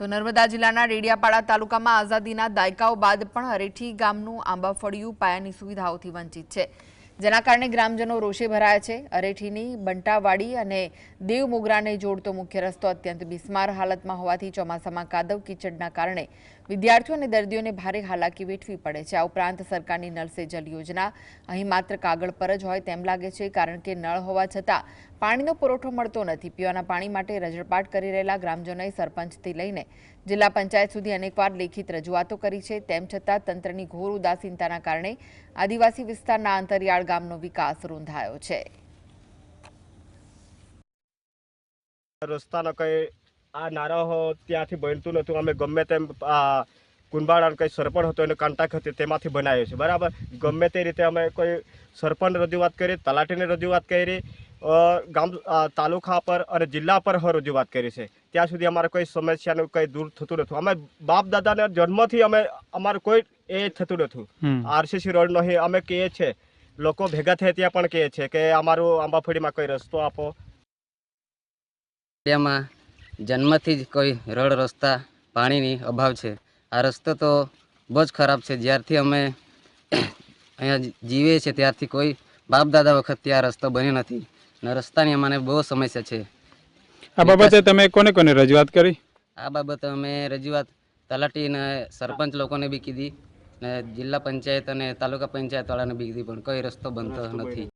તો નર્મદા જિલ્લાના ડેડિયાપાડા તાલુકામાં આઝાદીના દાયકાઓ બાદ પણ અરેઠી ગામનું આંબાફળિયું પાયાની સુવિધાઓથી વંચિત છે, જેના કારણે ગ્રામજનો રોષે ભરાયા છે। અરેઠીની બંટાવાડી અને દેવ મોગરાને જોડતો મુખ્ય રસ્તો અત્યંત બિસ્માર હાલતમાં હોવાથી ચોમાસામાં કાદવ કીચડના કારણે વિદ્યાર્થીઓ અને દર્દીઓને ભારે હાલાકી વેઠવી પડે છે। આ ઉપરાંત સરકારની નળ સે જલ યોજના અહીં માત્ર કાગળ પર જ હોય તેમ લાગે છે, કારણ કે નળ હોવા છતાં પાણીનો પુરવઠો મળતો નથી। પીવાના પાણી માટે રજળપાટ કરી રહેલા ગ્રામજનોએ સરપંચથી લઈને જિલ્લા પંચાયત સુધી અનેકવાર લેખિત રજૂઆતો કરી છે, તેમ છતાં તંત્રની ઘોર ઉદાસીનતાના કારણે આદિવાસી વિસ્તારના અંતરિયાળ ગામનો વિકાસ રૂંધાયો છે। રસ્તાનો કઈ આ નારો ત્યાંથી બનતું નહોતું। અમે ગમે તેમ કુંભાળા કઈ સરપંચ હતો એને કોન્ટેક્ટ હતી તેમાંથી બનાવ્યો છે, બરાબર। ગમે તે રીતે અમે કોઈ સરપંચ રજૂઆત કરી, તલાટીને રજૂઆત કરી, ગામ તાલુકા પર અને જિલ્લા પર રજૂઆત કરી છે, ત્યાં સુધી અમારે કોઈ સમસ્યાનું કંઈ દૂર થતું નથી। અમે બાપ દાદાના જન્મથી અમે અમારું કોઈ એ થતું નથી। આરસીસી રોડ નહીં અમે કહીએ છીએ, લોકો ભેગા થયા ત્યાં પણ કહીએ છીએ કે અમારું આંબાફળીમાં કોઈ રસ્તો આપો। માં જન્મથી જ કોઈ રોડ રસ્તા પાણીની અભાવ છે। આ રસ્તો તો બહુ જ ખરાબ છે। જ્યારથી અમે અહીંયા જીવીએ છીએ ત્યારથી કોઈ બાપ દાદા વખતથી આ રસ્તો બન્યો નથી ને રસ્તાની અમને બહુ સમસ્યા છે। આ બાબતે તમે કોને કોને રજૂઆત કરી? આ બાબતે અમે રજૂઆત તલાટી અને સરપંચ લોકોને બી કીધી ને જિલ્લા પંચાયત અને તાલુકા પંચાયત વાળાને બી કીધી, પણ કોઈ રસ્તો બનતો નથી।